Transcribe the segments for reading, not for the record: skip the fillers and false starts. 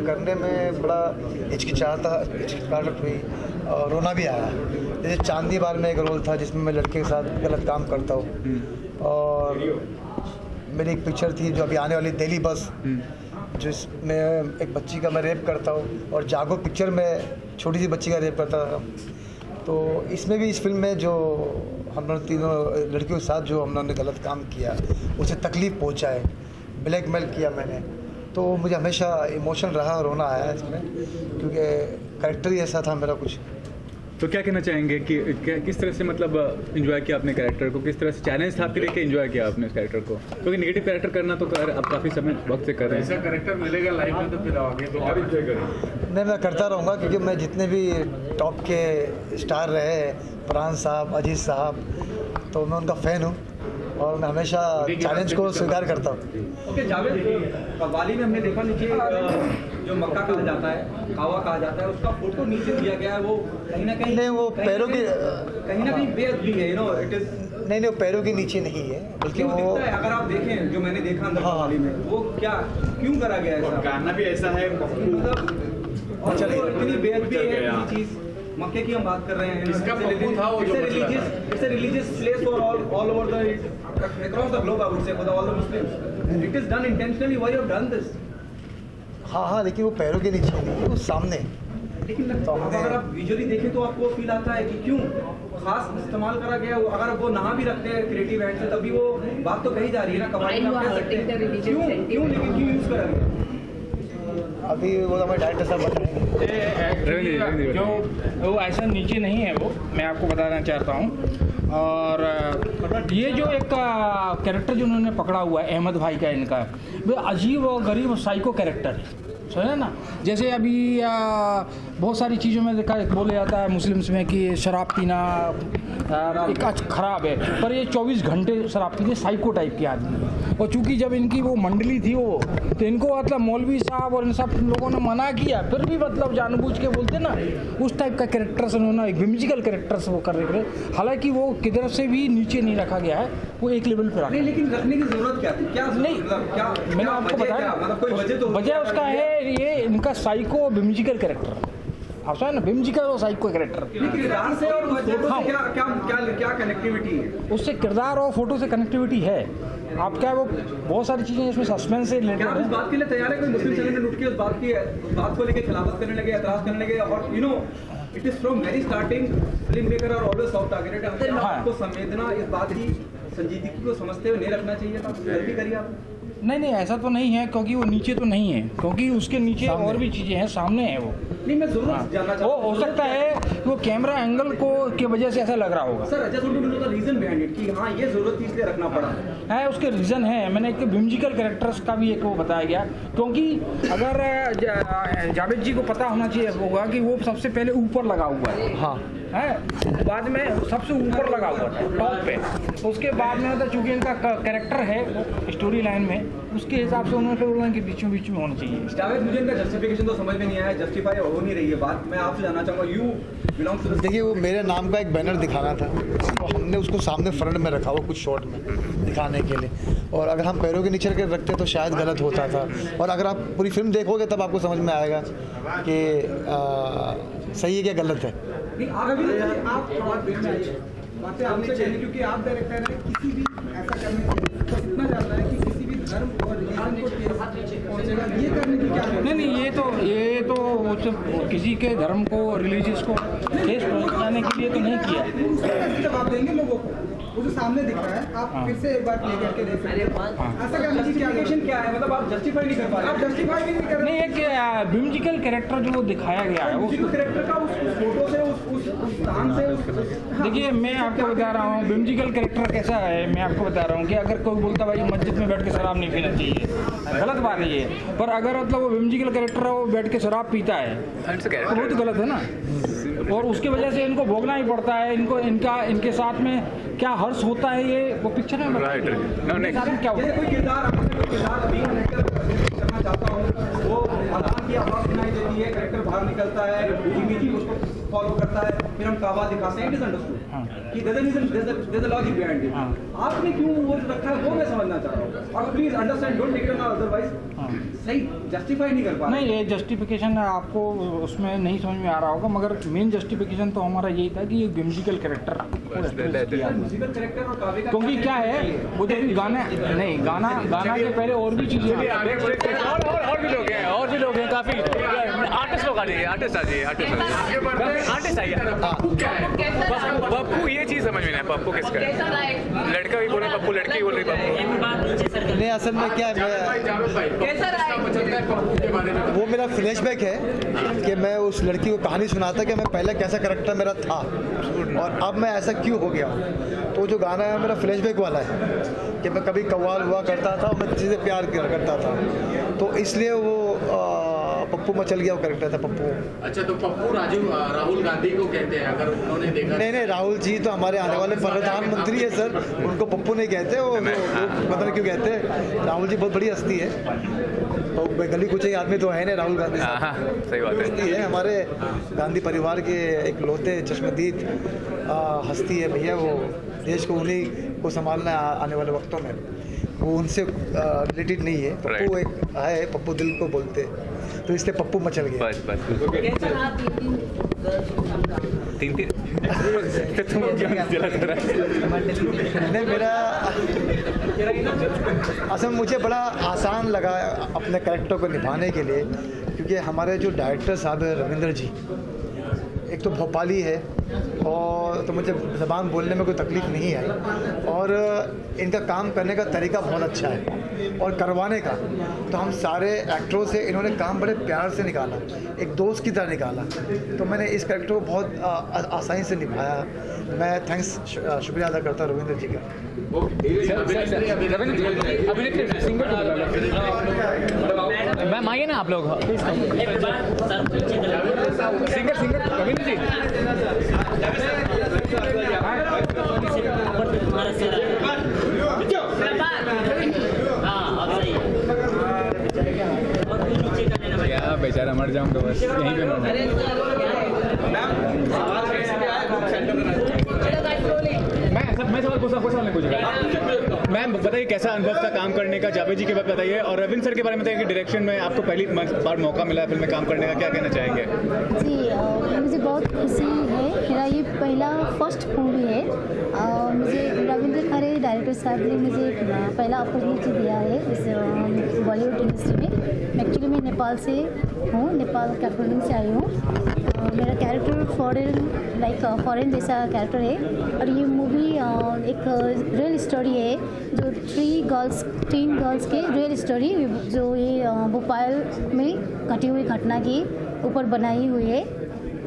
करने में बड़ा हिचकिचाहट हुई और रोना भी आया। जैसे चांदी बार में एक रोल था जिसमें मैं लड़के के साथ गलत काम करता हूँ, और मेरी एक पिक्चर थी जो अभी आने वाली दिल्ली बस, जिसमें एक बच्ची का मैं रेप करता हूँ, और जागो पिक्चर में छोटी सी बच्ची का रेप करता था। तो इसमें भी, इस फिल्म में जो हम लोग तीनों लड़कियों के साथ जो हम लोगों ने गलत काम किया, उसे तकलीफ़ पहुँचाए, ब्लैकमेल किया मैंने, तो मुझे हमेशा इमोशन रहा, रोना आया इसमें, क्योंकि कैरेक्टर ही ऐसा था मेरा कुछ। तो क्या कहना चाहेंगे कि किस तरह से मतलब एंजॉय किया आपने कैरेक्टर को, किस तरह से चैलेंज था आपके लिए कि एंजॉय किया आपने इस कैरेक्टर को? क्योंकि नेगेटिव कैरेक्टर करना तो आप काफ़ी समय वक्त से कर रहे हैं। ऐसा कैरेक्टर मिलेगा लाइफ में तो फिर आगे तो और एंजॉय करेंगे। नहीं, मैं करता रहूँगा, क्योंकि मैं जितने भी टॉप के स्टार रहे, फरहान साहब, अजीज साहब, तो मैं उनका फ़ैन हूँ और मैं हमेशा चैलेंज को स्वीकार करता हूँ। ओके, जावेद, कव्वाली में हमने देखा नीचे जो मक्का कहा जाता है, कावा कहा जाता है, उसका फोटो नीचे दिया गया है, वो कहीं ना कहीं नहीं, वो पैरों की कहीं ना कहीं बेअदबी है, यू नो इट इज। नहीं, वो पैरों के नीचे नहीं है, बल्कि वो दिखता है, अगर आप देखें जो मैंने देखा अंदर कव्वाली में, वो क्या क्यों करा गया है? गाना भी ऐसा है, मतलब और इतनी बेअदबी है ये चीज़। मक्के की हम बात कर रहे हैं, इसका पप्पू था वो जो it's a religious place for all over the across the globe, I would say, for all the Muslims. It is done intentionally. Why you have done this? हाँ, लेकिन वो पैरों के नीचे नहीं है, वो सामने। लेकिन अगर आप विजुअली देखें तो आपको फील आता है कि क्यों खास इस्तेमाल करा गया। अगर वो नहा भी रखते हैं क्रिएटिव हैंड से, तभी वो बात तो कही जा रही है ना, कवाली में कह सकते हैं क्यों लेकिन क्यों यूज करा गया? अभी वो हमारे डायरेक्टर साहब बताएंगे। जो वो ऐसा नीचे नहीं है, वो मैं आपको बताना चाहता हूँ। और ये जो एक कैरेक्टर जो उन्होंने पकड़ा हुआ है अहमद भाई का, इनका वो अजीब और गरीब साइको कैरेक्टर है, समझे ना। जैसे अभी बहुत सारी चीज़ों में देखा बोला जाता है मुस्लिम्स में कि शराब पीना एक ख़राब है, पर ये 24 घंटे शराब पीते, साइको टाइप के आदमी। और चूंकि जब इनकी वो मंडली थी वो, तो इनको मतलब मौलवी साहब और इन सब लोगों ने मना किया, फिर भी मतलब जानबूझ के बोलते ना, उस टाइप का कैरेक्टर्स उन्होंने एक विमिजिकल कैरेक्टर्स वो कर रहे थे। हालांकि वो किधर से भी नीचे नहीं रखा गया है, वो एक लेवल पर नहीं, लेकिन रखने की जरूरत क्या थी? क्या नहीं, क्या मैंने आपको बताया, मतलब कोई वजह तो वजह उसका है ये इनका साइको विमिजिकल कैरेक्टर, आप समझे ना, विमिजिकल और साइको कैरेक्टर। किरदार से और फोटो से क्या कनेक्टिविटी है? उससे किरदार और फोटो से कनेक्टिविटी है। आप क्या, वो बहुत सारी चीज़ें इसमें सस्पेंस से रिलेटेड है। इस बात के लिए तैयार है कोई मुस्लिम चैनल उठ के उस बात को लेके खिलाफत करने लगे, एतराज करने लगे? और you know it is from very starting film maker और ऑलवेज सॉफ्ट टारगेटेड। आपको संवेदना इस बात की संजीदगी को समझते हुए नहीं रखना चाहिए था, गलती करिए आप। नहीं, ऐसा तो नहीं है, क्योंकि वो नीचे तो नहीं है, क्योंकि उसके नीचे और भी चीज़ें हैं, सामने है वो। नहीं, मैं जरूर जानना चाहता हूं, वो हो सकता है वो कैमरा एंगल को की वजह से ऐसा लग रहा होगा। Sir, just want to know the reason behind it कि हाँ ये जरूरत थी इसलिए रखना पड़ा है। उसके रीज़न है, मैंने एक विमिजिकल कैरेक्टर्स का भी एक वो बताया गया, क्योंकि अगर जावेद जी को पता होना चाहिए होगा कि वो सबसे पहले ऊपर लगा हुआ है, हाँ है, बाद में सबसे ऊपर लगा हुआ था टॉप पे। तो उसके बाद में मतलब चूँकि इनका कैरेक्टर है स्टोरी लाइन में, उसके हिसाब से उन्होंने फिर बोला कि बीच में होना चाहिए। जावेद, मुझे इनका जस्टिफिकेशन तो समझ में नहीं आया, जस्टिफाई हो नहीं रही है बात। मैं आपसे जानना चाहूँगा, यू बिलोंग टू, देखिए वो मेरे नाम का एक बैनर दिखाना था, तो हमने उसको सामने फ्रंट में रखा हुआ कुछ शॉट में दिखाने के लिए, और अगर हम पैरों के नीचे के रखते तो शायद गलत होता था। और अगर आप पूरी फिल्म देखोगे तब आपको समझ में आएगा कि सही है क्या गलत है। क्योंकि आप डायरेक्टर हैं, किसी भी ऐसा करने तो इतना जाता है कि किसी भी धर्म और रिलीजन को ये करने की क्या? नहीं, ये तो किसी के धर्म को, रिलीजियस को ठेस पहुंचाने के लिए तो नहीं किया। जवाब देंगे लोगों को, वो जो सामने दिख रहा है, आप फिर से एक बार प्ले करके देख सकते हैं। ऐसा करने की जस्टिफिकेशन क्या है? मतलब आप जस्टिफाई नहीं कर पा रहे, आप जस्टिफाई भी नहीं कर रहे। नहीं, एक विमिजिकल कैरेक्टर जो दिखाया गया है, उस कैरेक्टर का उस फोटो से, उस स्थान से, देखिए मैं आपको बता रहा हूँ विमिजिकल कैरेक्टर कैसा है। मैं आपको बता रहा हूँ कि अगर कोई बोलता भाई मस्जिद में बैठ के शराब नहीं पीना चाहिए, गलत बात है ये। पर अगर मतलब वो विमिजिकल कैरेक्टर है, वो बैठ के शराब पीता है, तो बहुत गलत है ना। और उसकी वजह से इनको भोगना ही पड़ता है, इनके साथ में क्या हर्ष होता है, ये वो पिक्चर में क्या होता है। कोई किरदार करना चाहता हूँ, वो अजान की आवाज़ सुनाई देती है, कैरेक्टर बाहर निकलता है, फॉलो करता है, फिर हम काबा दिखाते हैं, इट इज अंडरस्टूड कि there is a logic behind it. आपने क्यों वो रखा है वो मैं समझना चाह रहा हूँ, और please understand, don't take it otherwise सही जस्टिफाई नहीं कर पा रहे। नहीं, ये जस्टिफिकेशन आपको उसमें नहीं समझ में आ रहा होगा, मगर मेन जस्टिफिकेशन तो हमारा यही था कि ये म्यूजिकल कैरेक्टर म्यूजिकल कैरेक्टर और काव्य का क्योंकि क्या है वो जो गाना नहीं गाना के पहले और भी चीजें और भी लोग हैं काफी आर्टिस्ट लोग आ जाइए, आर्टिस्ट आइए। पप्पू, ये चीज समझ में नहीं, पप्पू किसका है? लड़का भी बोल रहा है पप्पू, लड़की भी बोल रही है पप्पू। नहीं, असल में क्या है, वो मेरा फ्लैशबैक है कि मैं उस लड़की को कहानी सुनाता कि मैं पहले कैसा करैक्टर मेरा था और अब मैं ऐसा क्यों हो गया। तो जो गाना है मेरा फ्लैशबैक वाला है कि मैं कभी कव्वाल हुआ करता था और मैं किसी से प्यार किया करता था, तो इसलिए वो पप्पू मचल गया वो कैरेक्टर था पप्पू। अच्छा, तो पप्पू राहुल गांधी को कहते हैं, अगर उन्होंने देखा? नहीं, राहुल जी तो हमारे आने वाले प्रधानमंत्री है सर, उनको पप्पू नहीं कहते, वो पता नहीं क्यों कहते हैं। राहुल जी बहुत बड़ी हस्ती है, तो गली कुछ आदमी तो है नहीं राहुल गांधी, सही बात है हमारे गांधी परिवार के एक लौते चश्मदीद हस्ती है भैया, वो देश को उन्हीं को संभालना है आने वाले वक्तों में, वो उनसे रिलेटेड नहीं है। पप्पू एक है, पप्पू दिल को बोलते, तो इसलिए पप्पू मचल गया। नहीं, मेरा असल मुझे बड़ा आसान लगा अपने कैरेक्टर को निभाने के लिए, क्योंकि हमारे जो डायरेक्टर साहब है रविंद्र जी, एक तो भोपाली है और तो मुझे ज़बान बोलने में कोई तकलीफ़ नहीं आई, और इनका काम करने का तरीका बहुत अच्छा है और करवाने का, तो हम सारे एक्टरों से इन्होंने काम बड़े प्यार से निकाला, एक दोस्त की तरह निकाला, तो मैंने इस कैरेक्टर को बहुत आसानी से निभाया। मैं थैंक्स शुक्रिया अदा करता हूँ रविंद्र जी का। मैम आइए ना आप लोग, सिंगर रविंद्र जी। क्या बेचारा मर जाऊंगा बस यहीं पे मैं सवाल नहीं पूछूंगा। मैम बताइए कैसा अनुभव था काम करने का, जावेद जी के बारे में बताइए, और रविंद्र सर के बारे में बताइए कि डायरेक्शन में आपको पहली बार मौका मिला फिल्म में काम करने का, क्या कहना चाहेंगे? जी, मुझे बहुत खुशी है, मेरा ये पहला फर्स्ट मूवी है। मुझे रविंद्र खरे डायरेक्टर साहब ने मुझे पहला अपॉर्चुनिटी दिया है इस बॉलीवुड इंडस्ट्री में। एक्चुअली मैं नेपाल से हूँ, नेपाल काठमांडू से आई हूँ। मेरा कैरेक्टर फॉरेन जैसा कैरेक्टर है, और ये मूवी एक रियल स्टोरी है, जो तीन गर्ल्स के रियल स्टोरी जो ये भोपाल में घटी हुई घटना के ऊपर बनाई हुई है।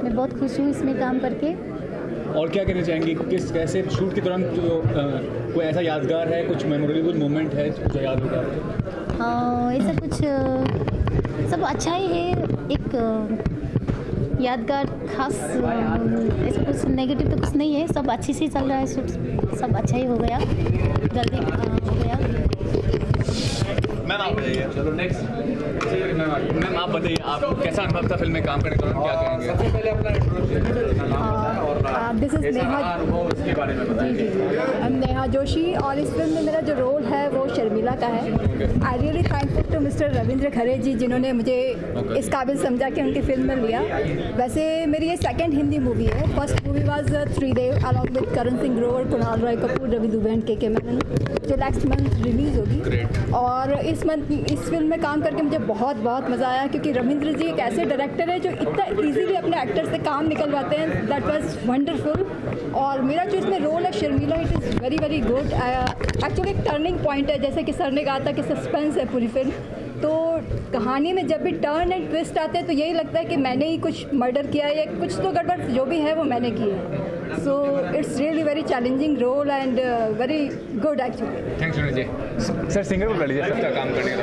मैं बहुत खुश हूँ इसमें काम करके। और क्या कहना चाहेंगे, किस कैसे शूट के दौरान जो कोई ऐसा यादगार है, कुछ मेमोरेबल मोमेंट है जो याद होगा? ऐसा कुछ सब अच्छा ही है, एक यादगार खास ऐसा कुछ नेगेटिव तो कुछ नहीं है, सब अच्छे से चल रहा है, शूट सब अच्छा ही हो गया, जल्दी हो गया। मैम आप बताइए, चलो नेक्स्ट। मैम आप बताइए, आप कैसा अनुभव था फिल्म में काम करने के दौरान, क्या कहेंगे? सबसे पहले अपना दिस इज नेहा, उसके बारे में बताइए। नेहा जोशी, और इस फिल्म में मेरा जो रोल है वो शर्मिला का है। I really thankful to mister Ravindra Khare ji, जिन्होंने मुझे इस काबिल समझा कि उनकी फिल्म में लिया। वैसे मेरी ये सेकंड हिंदी मूवी है, first movie was Tridev along with Karan Singh Grover, Kunal Roy Kapoor, Ravi Dubey and K Menon, जो नेक्स्ट मंथ रिलीज़ होगी। और इस फिल्म में काम करके मुझे बहुत मज़ा आया, क्योंकि रविंद्र जी एक ऐसे डायरेक्टर है जो इतना इजीली अपने एक्टर से काम निकलवाते हैं, दैट वाज वंडरफुल। और मेरा जो इसमें रोल है Sharmila, it is very good. Actually एक टर्निंग पॉइंट है, जैसे कि सर ने कहा था कि सस्पेंस है पूरी फिल्म, तो कहानी में जब भी टर्न एंड ट्विस्ट आते हैं तो यही लगता है कि मैंने ही कुछ मर्डर किया है, या कुछ तो गड़बड़ जो भी है वो मैंने की है। So it's really very challenging role and very good actually. Thanks Sunil ji. Sir singer बोल लीजिए, सबका काम करने का।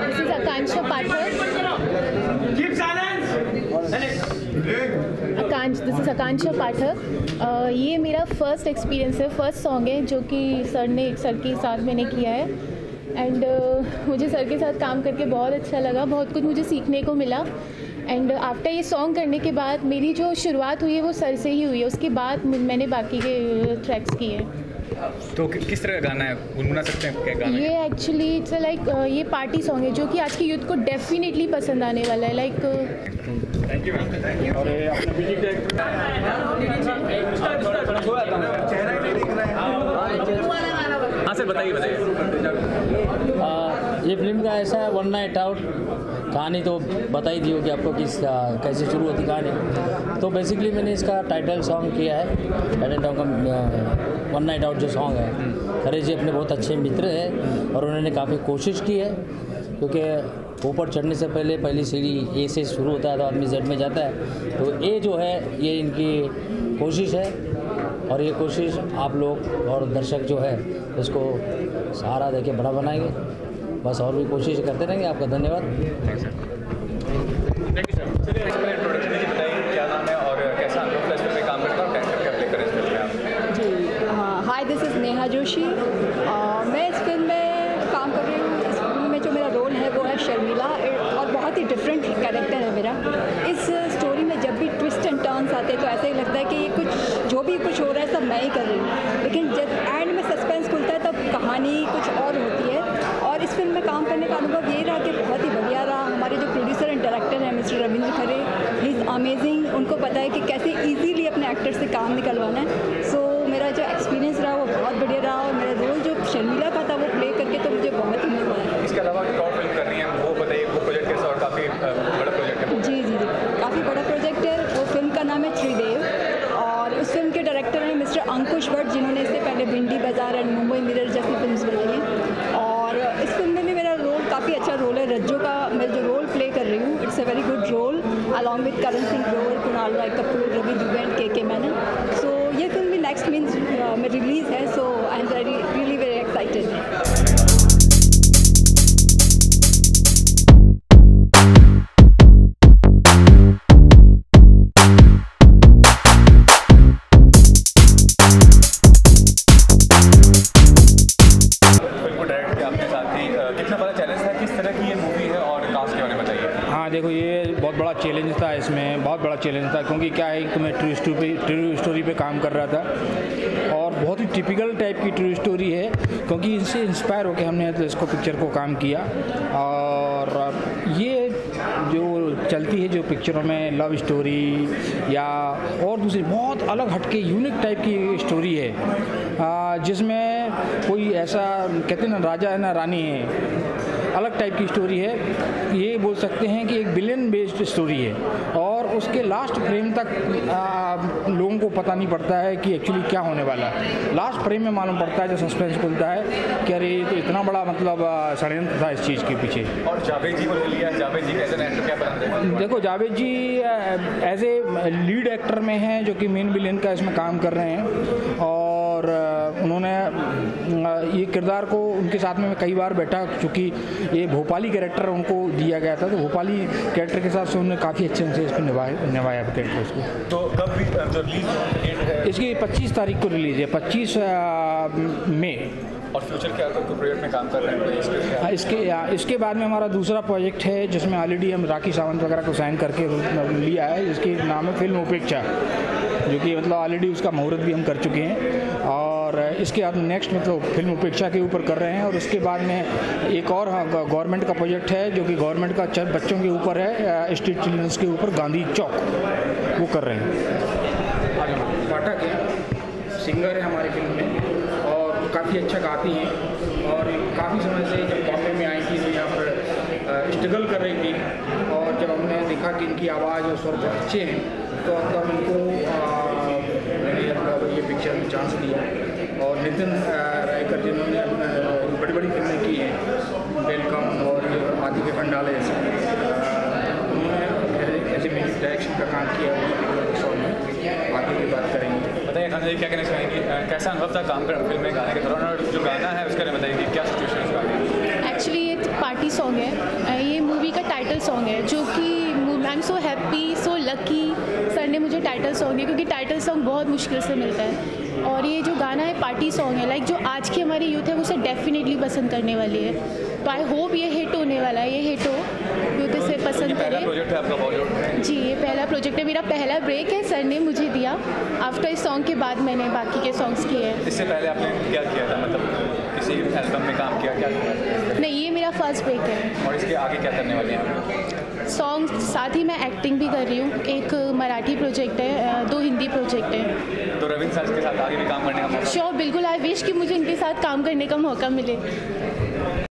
This is Akanksha Pathak. ये मेरा फर्स्ट एक्सपीरियंस है, फर्स्ट सॉन्ग है जो कि सर के साथ मैंने किया है, एंड मुझे सर के साथ काम करके बहुत अच्छा लगा, बहुत कुछ मुझे सीखने को मिला। एंड आफ्टर ये सॉन्ग करने के बाद मेरी जो शुरुआत हुई है वो सर से ही हुई है, उसके बाद मैंने बाकी के ट्रैक्स किए। तो किस तरह का गाना है, गुनगुना सकते हैं क्या गाना? ये एक्चुअली इट्स लाइक ये पार्टी सॉन्ग है जो कि आज की यूथ को डेफिनेटली पसंद आने वाला है। Like thank you. और अपना म्यूजिक हाँ सर, बताइए। ये फिल्म का ऐसा है, वन नाइट आउट। कहानी तो बता ही दी होगी आपको किस कैसे शुरू होती कहानी। तो बेसिकली मैंने इसका टाइटल सॉन्ग किया है, टाइटल सॉन्ग का वन नाइट आउट जो सॉन्ग है। खरे जी अपने बहुत अच्छे मित्र हैं और उन्होंने काफ़ी कोशिश की है, क्योंकि ऊपर चढ़ने से पहले पहली सीढ़ी ए से शुरू होता है तो आदमी जेड में जाता है। तो ए जो है ये इनकी कोशिश है और ये कोशिश आप लोग और दर्शक जो है इसको सहारा देके बड़ा बनाएंगे। बस और भी कोशिश करते रहेंगे। आपका धन्यवाद। क्या नाम है और कैसा अनुभव था इसमें काम करता हूँ, कैरेक्टर क्या प्ले करें इस फिल्म में आप? जी हाँ, hi this is Neha Joshi. मैं इस फिल्म में काम कर रही हूँ। इस फिल्म में जो मेरा रोल है वो है शर्मिला और बहुत ही डिफरेंट कैरेक्टर है मेरा। इस स्टोरी में जब भी ट्विस्ट एंड टर्न्स आते हैं तो ऐसा ही लगता है कि ये कुछ जो भी कुछ हो रहा है सब मैं ही कर रही हूँ, लेकिन जब एंड में सस्पेंस खुलता है तब कहानी कुछ और होती है। और इस फिल्म में काम करने का अनुभव ये रहा कि बहुत ही बढ़िया रहा। हमारे जो प्रोड्यूसर एंड डायरेक्टर हैं mister Ravindra Khare, he is amazing. उनको पता है कि कैसे इजीली अपने एक्टर से काम निकलवाना है। सो मेरा जो एक्सपीरियंस रहा वो बहुत बढ़िया रहा और मेरा रोल जो शर्मिला का था वो प्ले करके तो मुझे बहुत ही मज़ा आया। इसके अलावा एक और फिल्म कर रही हैं, वो बताइए, वो प्रोजेक्ट कैसा और काफ़ी बड़ा प्रोजेक्ट है? जी, काफ़ी बड़ा प्रोजेक्ट है। वो फिल्म का नाम है त्रिदेव और उस फिल्म के डायरेक्टर हैं मिस्टर अंकुश भट्ट, जिन्होंने इससे पहले भिंडी बाजार एंड मुंबई मिरर जैसी फिल्म्स बनाई हैं। और इस फिल्म में भी मेरा रोल काफ़ी अच्छा रोल है। रज्जो का मैं जो रोल प्ले कर रही हूँ it's a very good role along with Karan Singh Grover, Kunal Roy Kapoor, Ravi Dubey and K Menon. सो ये फिल्म भी नेक्स्ट मीन्स में रिलीज़ है। So I am really very excited. देखो ये बहुत बड़ा चैलेंज था, इसमें बहुत बड़ा चैलेंज था, क्योंकि क्या है कि मैं ट्रू स्टोरी पे काम कर रहा था और बहुत ही टिपिकल टाइप की ट्रू स्टोरी है, क्योंकि इनसे इंस्पायर होकर हमने तो इसको पिक्चर को काम किया। और ये जो चलती है जो पिक्चरों में लव स्टोरी या और दूसरी बहुत अलग हटके यूनिक टाइप की स्टोरी है, जिसमें कोई ऐसा कहते हैं ना राजा है ना रानी है, अलग टाइप की स्टोरी है। ये बोल सकते हैं कि एक विलेन बेस्ड स्टोरी है और उसके लास्ट फ्रेम तक लोगों को पता नहीं पड़ता है कि एक्चुअली क्या होने वाला है। लास्ट फ्रेम में मालूम पड़ता है जब सस्पेंस खुलता है कि अरे ये तो इतना बड़ा मतलब षड्यंत्र था इस चीज़ के पीछे। और जावेद जी को ले लिया, जावेद जी कैसे एक्टर क्या पसंद है? देखो जावेद जी एज ए लीड एक्टर में हैं जो कि मेन विलेन का इसमें काम कर रहे हैं और उन्होंने ये किरदार को उनके साथ में मैं कई बार बैठा, चूँकि ये भोपाली कैरेक्टर उनको दिया गया था तो भोपाली कैरेक्टर के साथ से उन्होंने काफ़ी अच्छे से इसको निभाया कैरेक्टर उसको। तो कब रिलीज? इसकी 25 तारीख को रिलीज है, 25 मई। और फ्यूचर क्या तो प्रोजेक्ट में काम कर रहे हैं? इसके बाद में हमारा दूसरा प्रोजेक्ट है जिसमें ऑलरेडी हम राखी सावंत वगैरह को साइन करके लिया है, जिसकी नाम है फिल्म उपेक्षा, जो कि मतलब ऑलरेडी उसका मुहूर्त भी हम कर चुके हैं। और इसके बाद नेक्स्ट मतलब फिल्म उपेक्षा के ऊपर कर रहे हैं और उसके बाद में एक और गवर्नमेंट का प्रोजेक्ट है जो कि गवर्नमेंट का बच्चों के ऊपर है, स्ट्रीट चिल्ड्रंस के ऊपर, गांधी चौक, वो कर रहे हैं। पाठक है, सिंगर है हमारी फिल्म में और काफ़ी अच्छा गाती हैं और काफ़ी समय से जब बॉम्बे में आई थी तो यहाँ पर स्ट्रगल कर रही थी और जब हमने देखा कि इनकी आवाज़ और स्वर बहुत अच्छे हैं तो तब इनको ये पिक्चर में चांस दिया। और नितिन रायकर जिन्होंने बड़ी बड़ी फिल्में की हैं, वेलकम और आदि के खंडाले जैसे, उन्होंने ऐसे म्यूजिक डायरेक्शन का काम किया सॉन्ग में, आगे की बात करेंगे। बताइए खान जी क्या कहना चाहेंगे, कैसा अनुभव था काम करना फिल्म में गाने के दौरान, और जो गाना है उसके बारे में बताइए क्या सिचुएशन है गाने? एक्चुअली ये पार्टी सॉन्ग है, ये मूवी का टाइटल सॉन्ग है जो कि I am so happy so lucky sir ने मुझे टाइटल सॉन्ग है, क्योंकि टाइटल सॉन्ग बहुत मुश्किल से मिलता है। और ये जो गाना है पार्टी सॉन्ग है, लाइक जो आज की हमारी यूथ है उसे डेफिनेटली पसंद करने वाली है। तो आई होप ये हिट होने वाला है, ये हिट हो, यूथ इसे पसंद करे। प्रोजेक्ट है आपका बॉलीवुड में, जी, ये पहला प्रोजेक्ट है, मेरा पहला ब्रेक है, सर ने मुझे दिया। आफ्टर इस सॉन्ग के बाद मैंने बाकी के सॉन्ग्स किए हैं। इससे पहले आपने क्या किया था, मतलब किसी एल्बम में काम किया, क्या किया? नहीं, ये मेरा फर्स्ट ब्रेक है। और इसके आगे क्या करने वाले हैं आप? सॉन्ग साथ ही मैं एक्टिंग भी कर रही हूँ। एक मराठी प्रोजेक्ट है, 2 हिंदी प्रोजेक्ट है। तो रविंद्र सर के साथ आगे भी काम करने का मौका? श्योर, बिल्कुल। आई विश कि मुझे इनके साथ काम करने का मौका मिले।